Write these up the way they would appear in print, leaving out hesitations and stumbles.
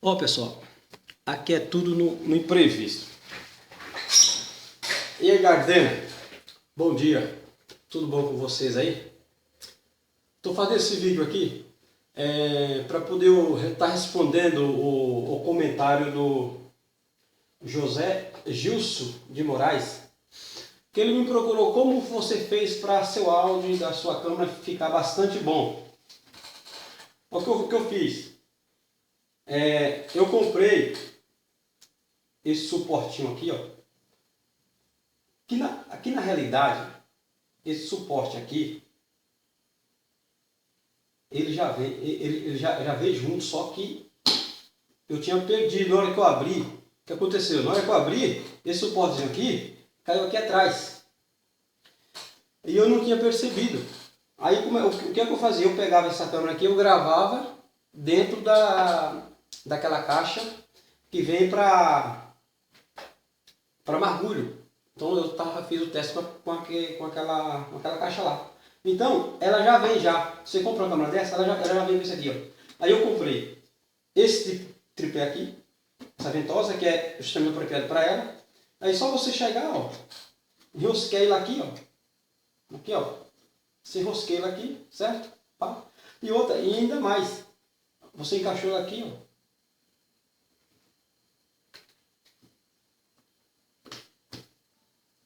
Ó, pessoal, aqui é tudo no imprevisto. E aí, Gardena, bom dia, tudo bom com vocês aí? Estou fazendo esse vídeo aqui para poder estar respondendo o comentário do José Gilson de Moraes, que ele me procurou como você fez para seu áudio da sua câmera ficar bastante bom. O que eu fiz? Eu comprei esse suportinho aqui, ó. Aqui na realidade, esse suporte aqui, ele já veio junto, só que eu tinha perdido na hora que eu abri. O que aconteceu? Na hora que eu abri, esse suportezinho aqui caiu aqui atrás. E eu não tinha percebido. Aí o que eu fazia? Eu pegava essa câmera aqui, eu gravava dentro daquela caixa que vem para mergulho. Então eu fiz o teste com aquela caixa lá. Então ela já vem já. Você compra uma câmera dessa, ela já vem com isso aqui, ó. Aí eu comprei esse tripé aqui, essa ventosa, que é justamente apropriado para ela. Aí só você chegar, ó, enrosquei ela aqui, ó. Aqui, ó. Você enrosquei ela aqui, certo? Pá. E outra, e ainda mais. Você encaixou ela aqui, ó.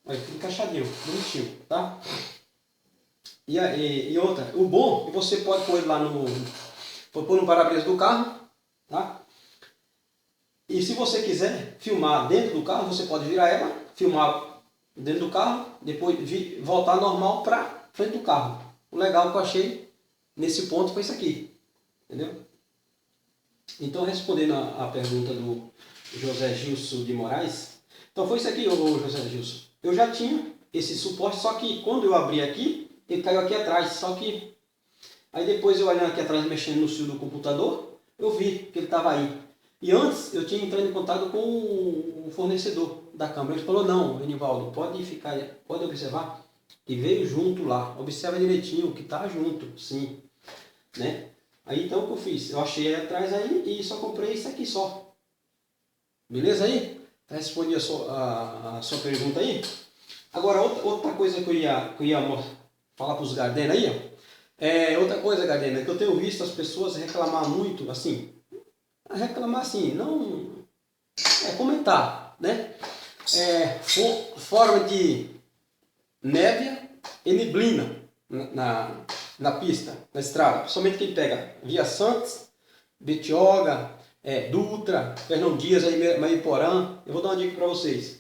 Olha, fica encaixadinho, bonitinho, tá? E outra, o bom é que você pode pôr ele lá pôr no para-brisa do carro, tá? E se você quiser filmar dentro do carro, você pode virar ela, filmar dentro do carro, depois voltar normal para frente do carro. O legal que eu achei nesse ponto foi isso aqui, entendeu? Então, respondendo a pergunta do José Gilson de Moraes, então foi isso aqui, ô José Gilson. Eu já tinha esse suporte, só que quando eu abri aqui, ele caiu aqui atrás. Só que aí depois eu olhando aqui atrás, mexendo no fio do computador, eu vi que ele estava aí. E antes eu tinha entrado em contato com o fornecedor da câmera. Ele falou: não, Enivaldo, pode observar que veio junto lá. Observa direitinho que está junto, sim, né? Aí então o que eu fiz? Eu achei aí atrás aí e só comprei isso aqui só. Beleza aí? Respondi a sua pergunta aí. Agora, outra coisa que eu ia falar para os Gardena aí, ó. Outra coisa, Gardena, que eu tenho visto as pessoas reclamar muito, assim, não, comentar, né? Forma de névia e neblina na pista, na estrada, principalmente quem pega Via Santos, Betioga, Dutra, Fernão Dias, Mariporã. Eu vou dar uma dica para vocês.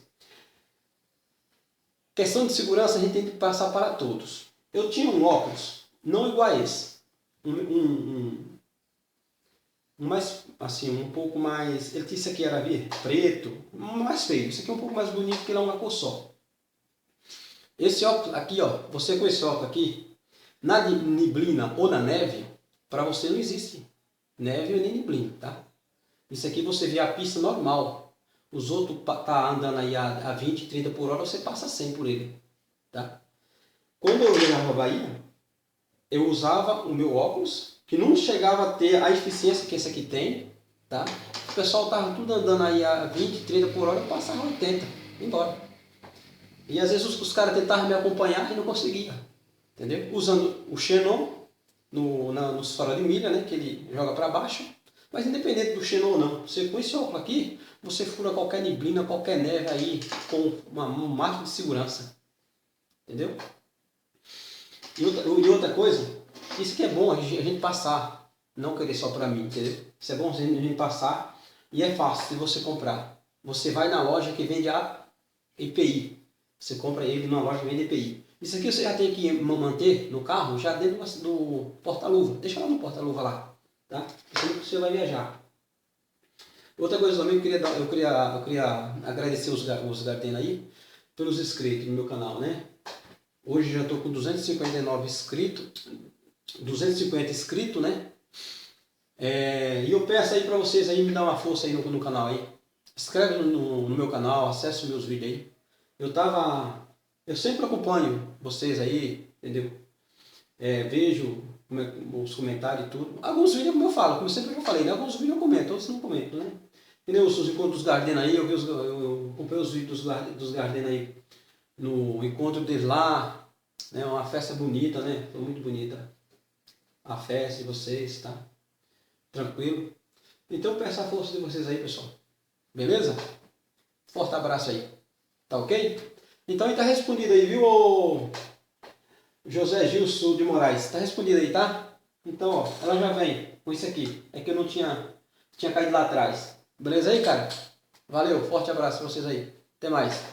Questão de segurança a gente tem que passar para todos. Eu tinha um óculos, não igual a esse, mais, assim, um pouco mais, ele disse que era preto, mais feio. Esse aqui é um pouco mais bonito porque ele é uma cor só. Esse óculos aqui, ó, você com esse óculos aqui, na neblina ou na neve, para você não existe neve nem neblina, tá? Isso aqui você vê a pista normal. Os outros tá andando aí a 20, 30 por hora, você passa 100 por ele, tá? Quando eu ia na Bahia, eu usava o meu óculos, que não chegava a ter a eficiência que esse aqui tem, tá? O pessoal tava tudo andando aí a 20, 30 por hora, eu passava 80, embora. E às vezes os caras tentavam me acompanhar e não conseguia, entendeu? Usando o Xenon nos farol de milha, né, que ele joga para baixo. Mas independente do Xenon ou não, você com esse óculos aqui, você fura qualquer neblina, qualquer neve aí com um máximo de segurança, entendeu? E outra coisa, isso que é bom a gente passar, não querer só para mim, entendeu? Isso é bom a gente passar e é fácil de você comprar. Você vai na loja que vende a EPI, você compra ele numa loja que vende EPI. Isso aqui você já tem que manter no carro, já dentro do porta-luva. Deixa lá no porta-luva lá, tá? Você vai viajar. Outra coisa também, eu queria agradecer os Gardena aí pelos inscritos no meu canal, né? Hoje já estou com 259 inscritos, 250 inscritos, né? E eu peço aí para vocês aí me dar uma força aí no canal aí. Inscreve no meu canal, acesse os meus vídeos aí. Eu sempre acompanho vocês aí, entendeu? Vejo os comentários e tudo. Alguns vídeos, como eu falo, como sempre eu falei, né? Alguns vídeos eu comento, outros não comento, né? Entendeu? Os encontros dos Gardena aí, eu comprei os vídeos dos Gardena aí no encontro deles lá, né? Uma festa bonita, né? Foi muito bonita a festa de vocês, tá? Tranquilo? Então peço a força de vocês aí, pessoal. Beleza? Forte abraço aí. Tá ok? Então tá respondido aí, viu, José Gilson de Moraes? Tá respondido aí, tá? Então, ó, ela já vem com isso aqui. É que eu não tinha caído lá atrás. Beleza aí, cara? Valeu, forte abraço pra vocês aí. Até mais.